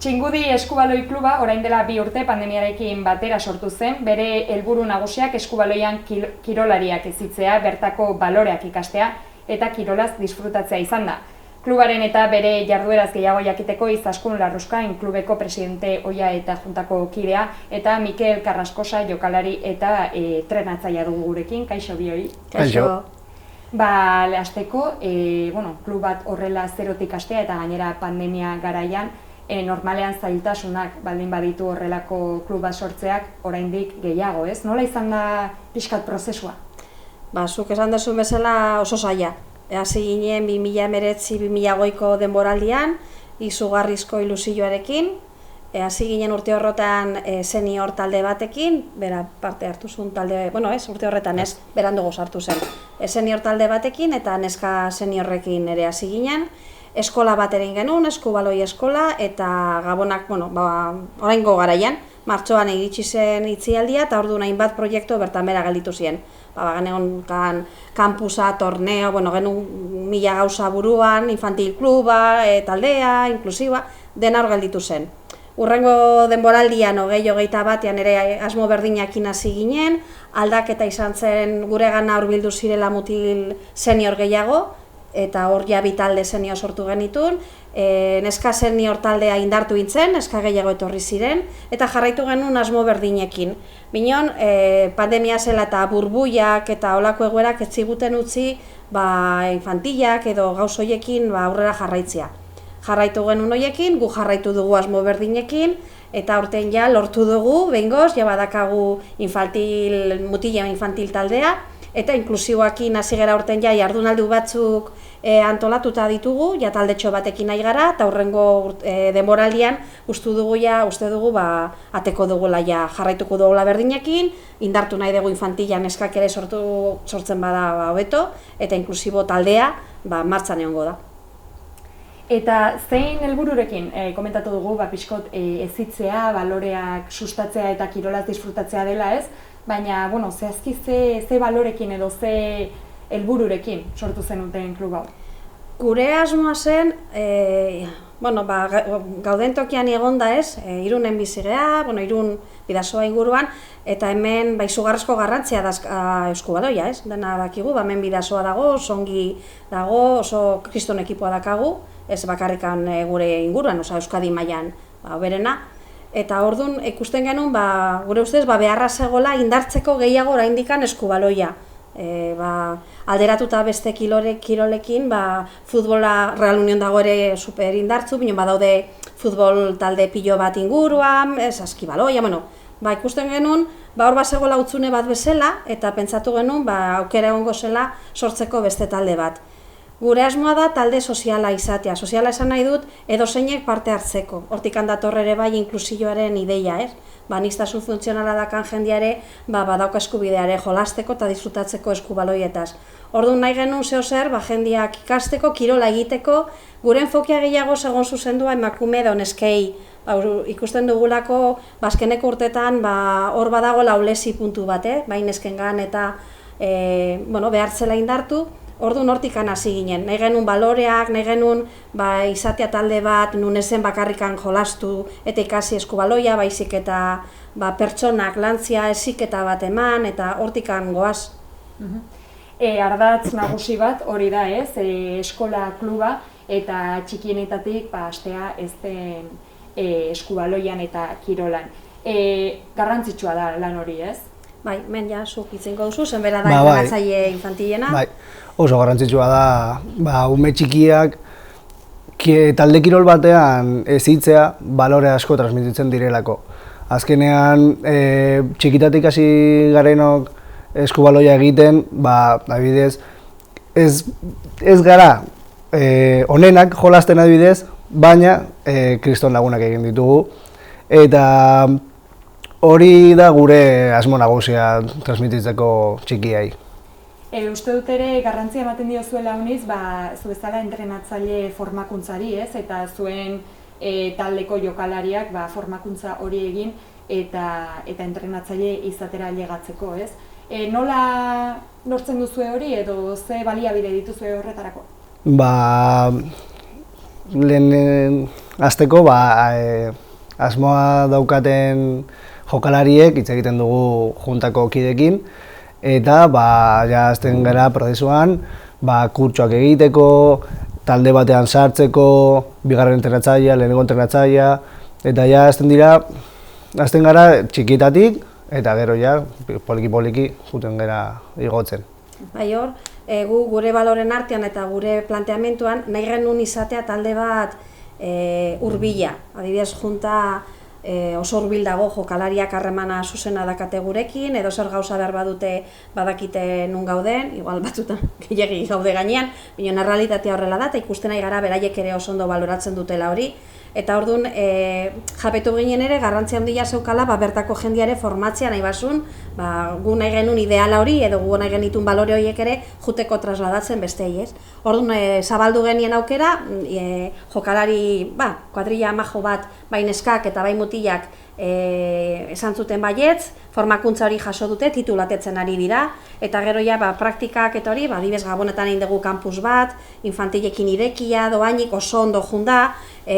Txingudi Eskubaloi Kluba orain dela 2 urte pandemiarekin batera sortu zen, bere helburu nagusiak eskubaloian kirolariak hezitzea, bertako baloreak ikastea eta kirolaz disfrutatzea izan da. Klubaren eta bere jardueraz gehiago jakiteko Izaskun Larruskain klubeko presidente ohia eta juntako kidea eta Mikel Carrascosa jokalari eta trenatzailea dugu gurekin. Kaixo bioi. Kaixo. Hasteko, klub bat horrela zerotik hastea eta gainera pandemia garaian normalean zailtasunak baldin baditu horrelako klub bat sortzeak oraindik gehiago, ez? Nola izan da pixkat prozesua? Zuk esan duzun bezala oso zaila. Hasi ginen 2019-2020ko denboraldian, izugarrizko ilusioarekin. Hasi ginen urte horretan senior talde batekin, bera parte hartu zuen talde, urte horretan ez, berandugo sartu zen. Senior talde batekin eta neska seniorrekin ere hasi ginen. Eskola bat egin genuen, eskubaloi eskola, eta gabonak, oraingo garaian, martxoan iritsi zen itzialdia, eta orduan hainbat proiektu bertan bera gelditu ziren. Genuen kampusa, torneo, genuen 1000 gauza buruan, infantil kluba, taldea, inklusiba, dena hor gelditu zen. Hurrengo denboraldian, 2021 ere asmo berdinekin hasi ginen, aldaketa izan zen guregana hurbildu zirela mutil senior gehiago, eta hor ja 2 talde senior sortu genitun, neska senior taldea indartu intzen, neska gehiago etorri ziren, eta jarraitu genuen asmo berdinekin. Binon, pandemia zela eta burbuiak eta olako egoerak ez ziguten utzi infantillak edo gauz horiekin aurrera jarraitzea. Jarraitu genuen horiekin, gu jarraitu dugu asmo berdinekin, eta aurten ja lortu dugu, behingoz, ja badakagu mutila infantil taldea, eta inklusiboakin hasi gara urten ja jardunaldi batzuk antolatuta ditugu, ja taldetxo batekin nahi gara, eta hurrengo denboraldian uste dugu ateko dugula jarraituko dugula berdinekin, indartu nahi dugu infantila neskak ere sortzen bada hobeto, eta inklusibo taldea martxan egongo da. Eta zein helbururekin komentatu dugu, pixkot hezitzea, baloreak sustatzea eta kirolaz disfrutatzea dela ez, baina, zehazki ze balorekin edo ze helbururekin sortu zenuten klub hau? Gure asmoa zen, gauden tokian egonda ez, Irunen bizigea, Irun Bidasoa inguruan, eta hemen izugarrizko garrantzia da eskubaloia ez, dena dakigu, hemen Bidasoa dago, oso ongi dago, oso kriston ekipoa dakagu, ez bakarrikan gure inguruan, Euskadi mailan berena. Eta orduan ikusten genuen, gure ustez, beharra zegoela indartzeko gehiago oraindikan eskubaloia. Alderatuta beste kirolekin, futbola Real Union dago ere super indartzu, bino badaude futbol talde pilo bat inguruan, saskibaloia, ikusten genuen, hor bazegoela utzune bat bezala, eta pentsatu genuen, aukera egongo zela sortzeko beste talde bat. Gure asmoa da talde soziala izatea. Soziala esan nahi dut edozeinek parte hartzeko. Hortik dator ere inklusioaren ideia, ez? Aniztasun funtzionala dakan jendeare, badauka eskubideare jolasteko eta disfrutatzeko eskubaloietaz. Orduan nahi genuen zer, jendeak ikasteko, kirola egiteko, gure enfokia gehiago segon zuzendua emakume edo neskei. Ikusten dugulako, azkeneko urtetan, hor badago laulezi puntu bat, bai neskengan eta behartzela indartu. Orduan hortik hasi ginen, nahi genuen baloreak, nahi genuen izatea talde bat, nun ezen bakarrikan jolastu eta ikasi eskubaloia, baizik eta pertsonak lantzia heziketa bat eman eta hortik goaz. Ardatz nagusi bat hori da ez, eskola kluba eta txikienetatik hastea ez den eskubaloian eta kirolan. Garrantzitsua da lan hori ez? Bai, zuk itzengo duzu, zenbera da infanatzaile infantilena. Bai, oso garrantzitsua da, ume txikiak talde kirol batean hezitzea balore asko transmititzen direlako. Azkenean, txikitatik hasi garenok eskubaloia egiten, adibidez, ez gara onenak jolasten adibidez, baina kriston lagunak egin ditugu. Eta hori da gure asmo nagusia transmititzeko txikiai. Uste dut ere garrantzia ematen diozuela honiz, zu bezala entrenatzaile formakuntzari, ez? Eta zuen taldeko jokalariak formakuntza hori egin eta entrenatzaile izatera ailegatzeko, ez? Nola lortzen duzue hori edo ze baliabide dituzue horretarako? lehen hasteko asmoa daukaten jokalariek hitz egiten dugu juntako kidekin, eta ja hasten gara prozesuan kurtsoak egiteko, talde batean sartzeko, bigarren entrenatzailea, lehenengo entrenatzailea, eta ja hasten gara txikitatik, eta gero ja poliki-poliki juten gara igotzen. Bai hor, gu gure baloren artean eta gure planteamentuan nahi genuen izatea talde bat hurbila. Adibidez, junta oso hurbil dago jokalariak harremana zuzena dakate gurekin, edo zer gauza behar badute badakite nun gauden, igual batzutan gehiegi gaude gainean, baina errealitatea horrela da, eta ikusten nahi gara beraiek ere oso ondo baloratzen dutela hori. Eta orduan, jabetu ginen ere, garrantzia handia zeukala bertako jendiare formatzea nahi basun, gu nahi genuen ideala hori, edo gu nahi genitun balore horiek ere juteko trasladatzen bestei, ez? Orduan, zabaldu genien aukera, jokalari, kuadrilla majo bat, bai neskak eta bai mutilak esan zuten baietz, formakuntza hori jaso dute, titulatetzen ari dira, eta gero ja praktikak eta hori, adibidez Gabonetan egin dugu kampus bat, infantilekin irekia, doainik oso ondo junda,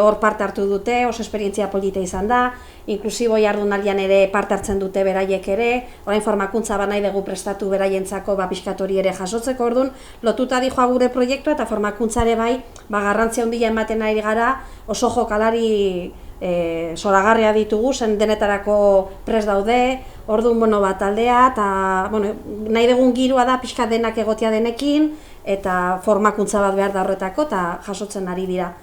hor parte hartu dute, oso esperientzia polita izan da, inklusibo jardunaldian ere parte hartzen dute beraiek ere, orain formakuntza nahi dugu prestatu beraientzako pixkat hori ere jasotzeko, orduan lotuta dijoa gure proiektua eta formakuntza ere bai, garrantzia handia ematen ari gara, oso jokalari zoragarria ditugu, zen denetarako prest daude, orduan taldea, eta nahi dugun giroa da pixka denak egotea denekin, eta formakuntza bat behar da horretako, eta jasotzen ari dira.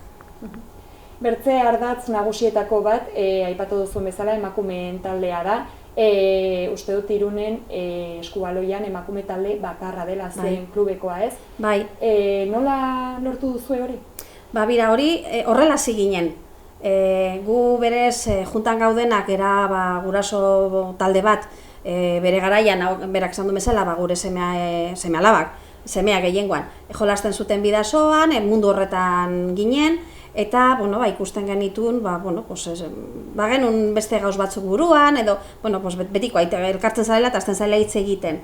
Bertze ardatz nagusietako bat, aipatu duzuen bezala, emakumeen taldea da. Uste dut Irunen eskubaloian emakume talde bakarra dela zen klubekoa, ez? Bai. Nola lortu duzue hori? Bira, hori horrela hasi ginen. Gu berez juntan gaudenak era guraso talde bat bere garaian, berak esan du bezala, gure seme-alabak, semea gehiengoan. Jolasten zuten bidasoan, mundu horretan ginen, eta ikusten genitun, genuen beste gauz batzuk buruan, edo betiko elkartzen zarela eta azten zarela hitz egiten.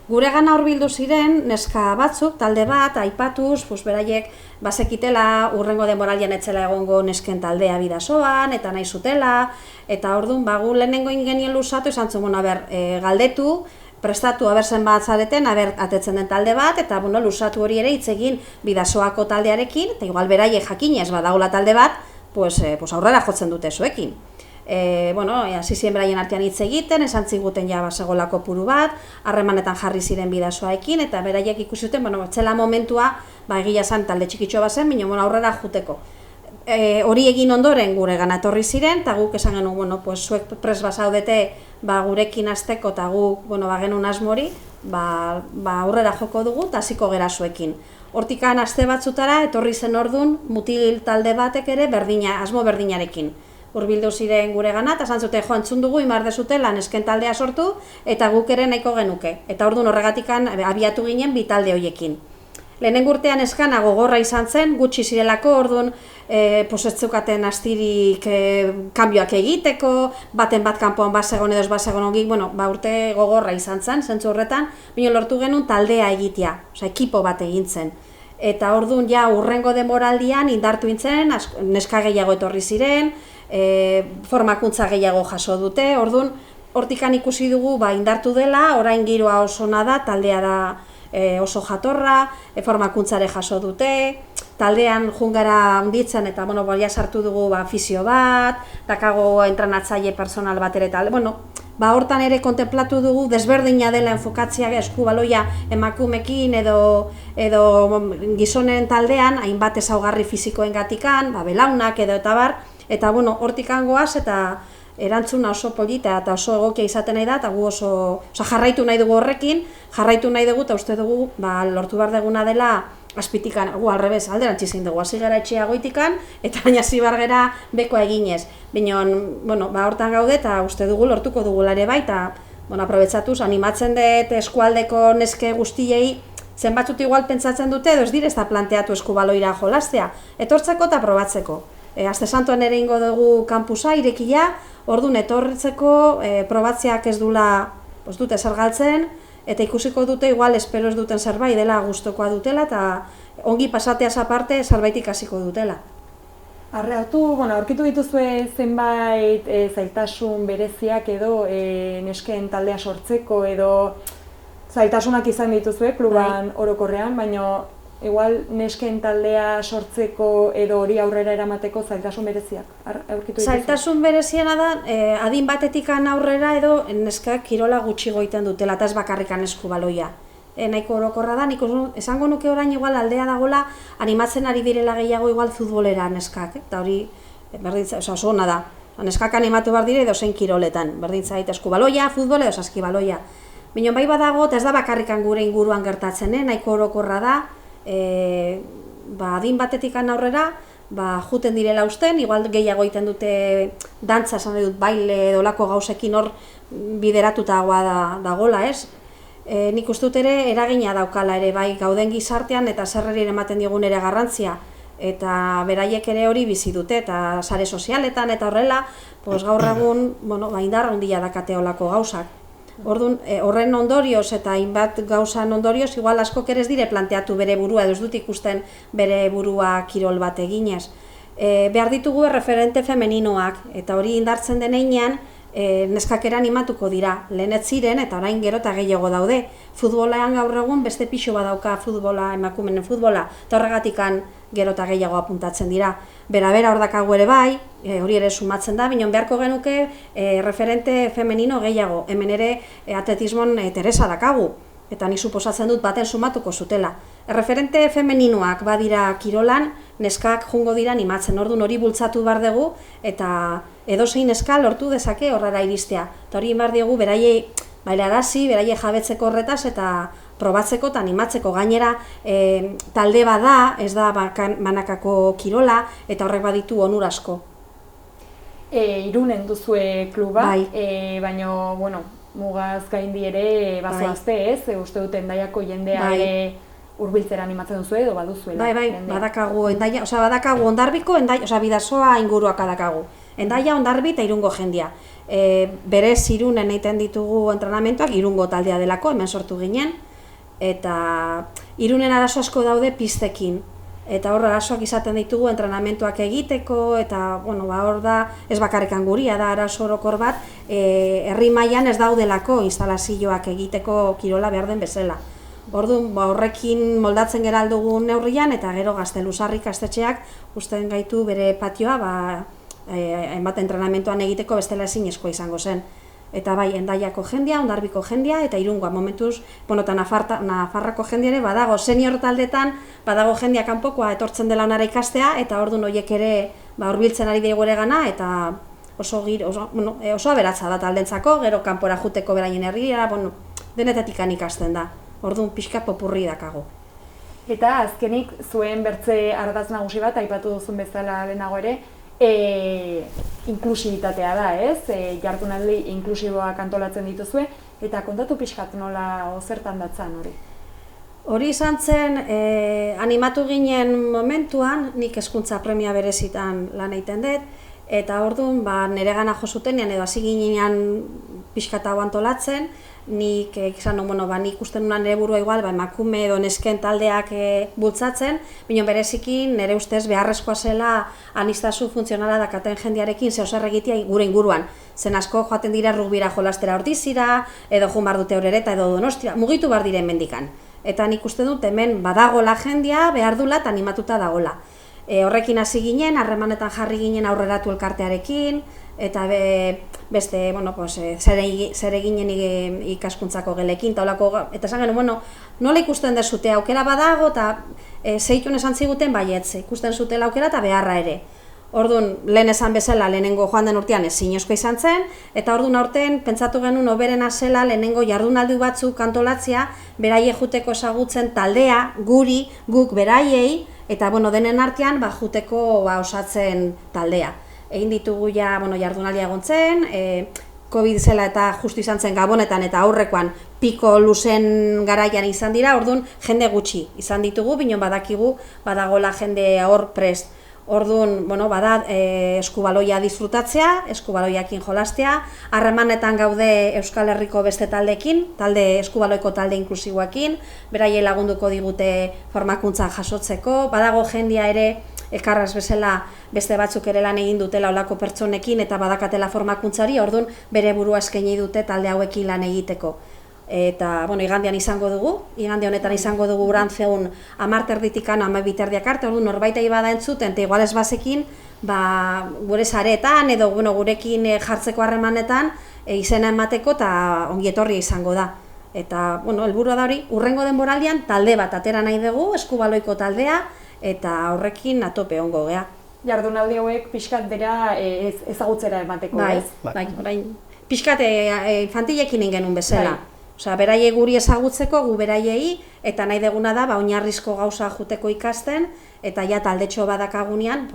Gure gana hurbildu ziren, neska batzuk, talde bat, aipatuz, beraiek bazekitela, urrengo denboraldian etzela egongo nesken taldea bidasoan, eta nahi zutela, eta orduan, gu lehenengo ingenien luzatu, izan zuen, galdetu, prestatu abertzen bat zareten, atetzen den talde bat, eta luzatu hori ere hitz egin bidasoako taldearekin, eta igual beraiek jakinez badagoela talde bat, aurrera jotzen dute zuekin. Hasi ziren beraien artean hitz egiten, esan ziguten segolako puru bat, harremanetan jarri ziren bidasoaekin, eta beraiek ikusi zuten, zela momentua, egia zen talde txikitxo bazen, baina aurrera juteko. Hori egin ondoren gure gana etorri ziren, eta guk esan genuen, zuek pres bazaudete gurekin hasteko, eta guk genuen asmori, aurrera joko dugu, eta hasiko gera zuekin. Hortikan aste batzutara, etorri zen ordun mutil talde batek ere asmo berdinarekin. Hurbildu ziren gure gana, eta esan zuten, entzun dugu, imar dezutela nesken taldea sortu, eta guk ere nahiko genuke. Eta orduan horregatikan abiatu ginen bi talde horiekin. Lehenengo urtean eskana gogorra izan zen, gutxi zirelako, orduan ez zeukaten astirik kanbioak egiteko, baten bat kanpoan bazegon edo ez bazegon ongi, urte gogorra izan zen, zentzu horretan, baina lortu genuen taldea egitea, ekipo bat egin zen. Eta orduan urrengo denboraldian indartu intzen, neska gehiago etorri ziren, formakuntza gehiago jaso dute, orduan hortikan ikusi dugu indartu dela, orain giroa oso ona da, taldea da oso jatorra, formakuntzare jaso dute, taldean jungara handitzen eta sartu dugu fisio bat, dakago entrenatzaile personal bat ere talde, hortan ere kontemplatu dugu desberdina dela enfokatzea eskubaloia emakumekin edo gizonen taldean, hainbat ezaugarri fisikoengatikan, belaunak edo eta bar, eta hortikan goaz eta erantzuna oso polita eta oso egokia izaten nahi da, eta gu oso jarraitu nahi dugu horrekin, jarraitu nahi dugu eta uste dugu lortu behar deguna dela azpitikan, gu alrebez alderantzi zein dugu, hasi gara etxea goitikan, eta baina hasi behar gara bekoa eginez. Baina, hortan gaude eta uste dugu lortuko dugula ere bai, eta aprobetsatuz, animatzen dut eskualdeko neske guztiei, zen batzut igual pentsatzen dute, edo ez direzta planteatu eskubaloira jolastea, etortzeko eta probatzeko. Aste Santuan ere ingo dugu kampusa, irekia, orduan etortzeko probatzeak ez dute zer galtzen, eta ikusiko dute igual espero ez duten zerbait dela gustokoa dutela, eta ongi pasateaz aparte zerbait ikasiko dutela. Aurkitu dituzue zenbait zailtasun bereziak edo nesken taldea sortzeko edo zailtasunak izan dituzue kluban orokorrean, baina igual nesken taldea sortzeko edo hori aurrera eramateko zailtasun bereziak aurkitu dituzue? Zailtasun bereziena da, adin batetikan aurrera edo neskak kirola gutxi goiten dutela, eta ez bakarrikan eskubaloia. Nahiko orokorra da, nik esango nuke orain igual aldea dagoela animatzen ari direla gehiago igual futbolera neskak, eta hori oso ona da. Neskak animatu behar dire edo zein kiroletan, berdin zait eskubaloia, futbol edo saskibaloia. Baina bai badago, eta ez da bakarrikan gure inguruan gertatzen, nahiko orokorra da, adin batetikan aurrera, juten direla usten, igual gehiago egiten dute dantza, esan dut baile dolako gauzekin hor bideratuta dagoela, ez? Nik uste dut ere eragina daukala ere bai gauden gizartean eta zerreri ematen digun ere garrantzia eta beraiek ere hori bizi dute eta sare sozialetan eta horrela gaur egun indar handia dakate holako gauzak. Orduan horren ondorioz eta hainbat gauzan ondorioz igual askok ere ez dire planteatu bere burua edo ez dut ikusten bere burua kirol bat eginez. Behar ditugu erreferente femeninoak eta hori indartzen deneinean neskakera animatuko dira, lehen ez ziren eta orain gero eta gehiago daude. Futbolean gaur egun beste pixo badauka futbola, emakumeen futbola, eta horregatikan gero eta gehiago apuntatzen dira. Bera hor dakagu ere bai, hori ere sumatzen da, baina beharko genuke referente femenino gehiago, hemen ere atletismon Teresa dakagu, eta nik suposatzen dut baten sumatuko zutela. Referente femeninoak badira kirolan, neskak jungo dira animatzen, orduan hori bultzatu behar dugu, eta edozein neska lortu dezake horrela iristea. Eta hori behar dugu beraiei bailarazi, beraiei jabetzeko horretaz eta probatzeko eta animatzeko. Gainera talde bada, ez da banakako kirola, eta horrek baditu onur asko. Irunen duzue kluba, baina, mugaz gaindi ere bazoazte ez, uste dut Hendaiako jendea ere hurbiltzera animatzen duzu edo baduzuela. Bai, badakagu Hondarbiko, Bidasoa inguruak badakagu. Hendaia, Hondarbi eta Irungo jendia. Berez Irunen egiten ditugu entrenamentuak, Irungo taldea delako, hemen sortu ginen, eta Irunen arazo asko daude pistekin. Eta hor arazoak izaten ditugu entrenamentuak egiteko, eta hor da, ez bakarrikan guria da arazo orokor bat, herri mailan ez daudelako instalazioak egiteko kirola behar den bezala. Orduan, horrekin moldatzen gera aldugun neurrian, eta gero Gazteluzarri ikastetxeak usten gaitu bere patioa, hainbat entrenamentuan egiteko bestela ezinezkoa izango zen. Eta bai, Hendaiako jendia, Hondarbiko jendia, eta Irungoa momentuz, eta Nafarrako jendia ere badago senior taldetan, badago jendia kanpokoa etortzen dela onara ikastea, eta orduan horiek ere hurbiltzen ari daigu ere gana, eta oso aberatsa da taldentzako, gero kanpora juteko beraien herriera, denetetik ikasten da. Orduan pixka popurri dakago. Eta azkenik zuen bertze ardatz nagusi bat, aipatu duzun bezala lehenago ere, inklusibitatea da, ez? Jardunaldi inklusiboak antolatzen dituzue, eta kontatu pixkat nola zertan datzan hori? Hori izan zen, animatu ginen momentuan, nik hezkuntza premia berezitan lan egiten dut, eta orduan nire gana jo zutenean edo hasi ginean pixkat hau antolatzen, nik nik usten nuen nire burua igual, emakume edo nesken taldeak bultzatzen, baina bereziki nire ustez beharrezkoa zela aniztasun funtzionala dakaten jendearekin zehozer egitea gure inguruan. Zen asko joaten dira rugbira jolastera Ortizira, edo joan behar dute Orereta edo Donostira, mugitu behar diren mendikan. Eta nik uste dut hemen badagola jendea, behar dula eta animatuta dagola. Horrekin hasi ginen, harremanetan jarri ginen aurreratu elkartearekin, eta beste, zer eginen ikaskuntzako gelekin, eta esan genuen, nola ikusten dezute aukera badago, eta zeitun esan ziguten baietze, ikusten zutela aukera eta beharra ere. Orduan, lehen esan bezala, lehenengo joan den urtean ezinezkoa izan zen, eta orduan aurten pentsatu genuen oberena zela lehenengo jardunaldi batzuk antolatzea, beraie juteko ezagutzen taldea, guk beraiei, eta denen artean juteko osatzen taldea. Egin ditugu jardunaldia egon zen, COVID zela eta justu izan zen Gabonetan eta aurrekoan piko luzen garaian izan dira, orduan jende gutxi izan ditugu, binon badakigu badagola jende hor prest. Orduan, bada eskubaloia disfrutatzea, eskubaloiakin jolastea, harremanetan gaude Euskal Herriko beste taldeekin, eskubaloiko talde inklusiboekin, beraiei lagunduko digute formakuntza jasotzeko, badago jendia ere ekarraz bezala beste batzuk ere lan egin dutela olako pertsonekin eta badakatela formakuntzari, orduan bere burua eskaini dute talde hauekin lan egiteko. Eta, igandean izango dugu, igande honetan izango dugu urantzeun 10:30 12:30 arte, orduan norbaitai bada entzuten, eta igual ez bazekin, gure sareetan edo gurekin jartzeko harremanetan izena emateko eta ongi etorria izango da. Eta, helburua da hori, hurrengo denboraldian talde bat atera nahi dugu, eskubaloiko taldea, eta horrekin atope ongo gea. Jardunaldi hauek pixkat bera ezagutzera emateko, ez? Bai, orain, pixkat infantilekin ingenun bezala. Osea, beraiei guri ezagutzeko, gu beraiei, eta nahi deguna da, oinarrizko gauza juteko ikasten, eta ja taldetxo badakagunean,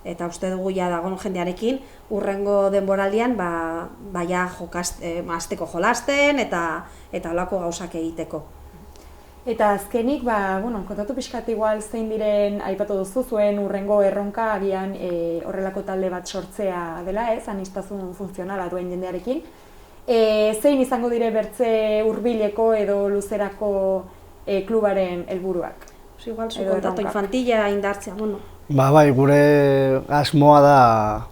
eta uste dugu ja dagoen jendearekin, hurrengo denboraldian, ja azteko jolasten, eta holako gauzak egiteko. Eta azkenik, kontatu pixkat igual zein diren, aipatu duzu zuen hurrengo erronka agian horrelako talde bat sortzea dela, ez, aniztasun funtzionala duen jendearekin. Zein izango dire bertze hurbileko edo luzerako klubaren helburuak? Igual, zu kontatu infantila indartzea, Bai, gure asmoa da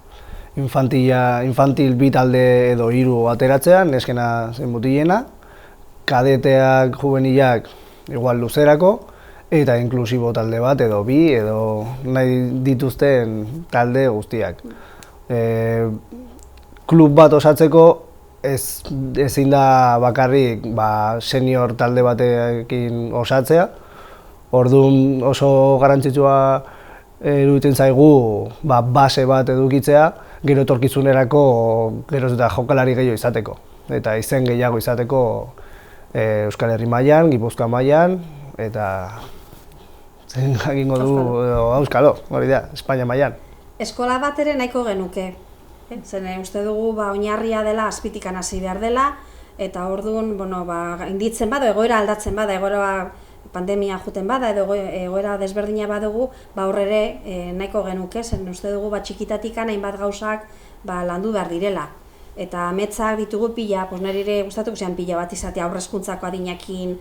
infantil bi talde edo 3 ateratzea, neskena zein mutilena, kadeteak, juvenilak, igual luzerako, eta inklusibo talde bat edo 2 edo nahi dituzten talde guztiak. Klub bat osatzeko ezin da bakarrik senior talde batekin osatzea. Orduan oso garrantzitsua iruditzen zaigu base bat edukitzea, gero etorkizunerako geroz eta jokalari gehiago izateko. Eta izen gehiago izateko Euskal Herri mailan, Gipuzkoa mailan, eta zen jakingo du Euskalo, hori da, Espainia mailan. Eskola bat ere nahiko genuke. Zen uste dugu oinarria dela azpitikan hasi behar dela, eta orduan inditzen bada, egoera aldatzen bada, egoera pandemia juten bada, edo egoera desberdina badugu, horrere nahiko genuke, zen uste dugu txikitatikan hainbat gauzak landu behar direla. Eta ametsak ditugu pila, nire gustatuko zean pila bat izatea aurrezkuntzako adinakin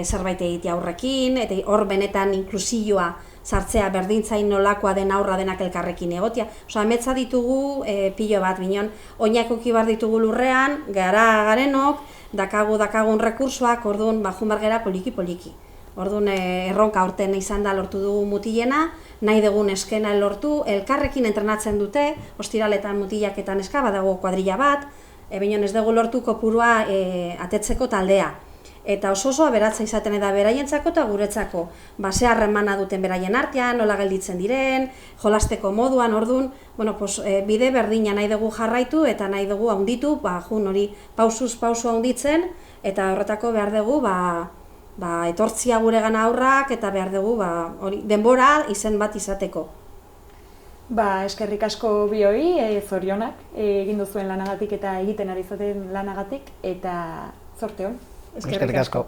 zerbait egitea aurrekin, eta hor benetan inklusioa sartzea berdintzain nolakoa den aurra denak elkarrekin egotea. Ametsa ditugu pilo bat, bineon, oinak uki bar ditugu lurrean, garenok, dakagun rekursoak, orduan jun bargera poliki-poliki. Orduan erronka aurten izan da lortu dugu mutilena, nahi dugun eskena lortu, elkarrekin entrenatzen dute, ostiraletan mutilak eta neska, badago kuadrilla bat, bineon ez dugu lortu kopurua atetzeko taldea. Eta oso aberatza izaten da beraientzako eta guretzako. Ze harremana duten beraien artean, nola gelditzen diren, jolasteko moduan, orduan, bide berdina nahi dugu jarraitu eta nahi dugu handitu, hori pausuz pausu handitzen, eta horretako behar dugu, etortzia gure gana aurrak eta behar dugu, denbora izen bat izateko. Eskerrik asko bioi, zorionak, egin duzuen lanagatik eta egiten ari zaten lanagatik, eta zorte hon. Eskerrik asko.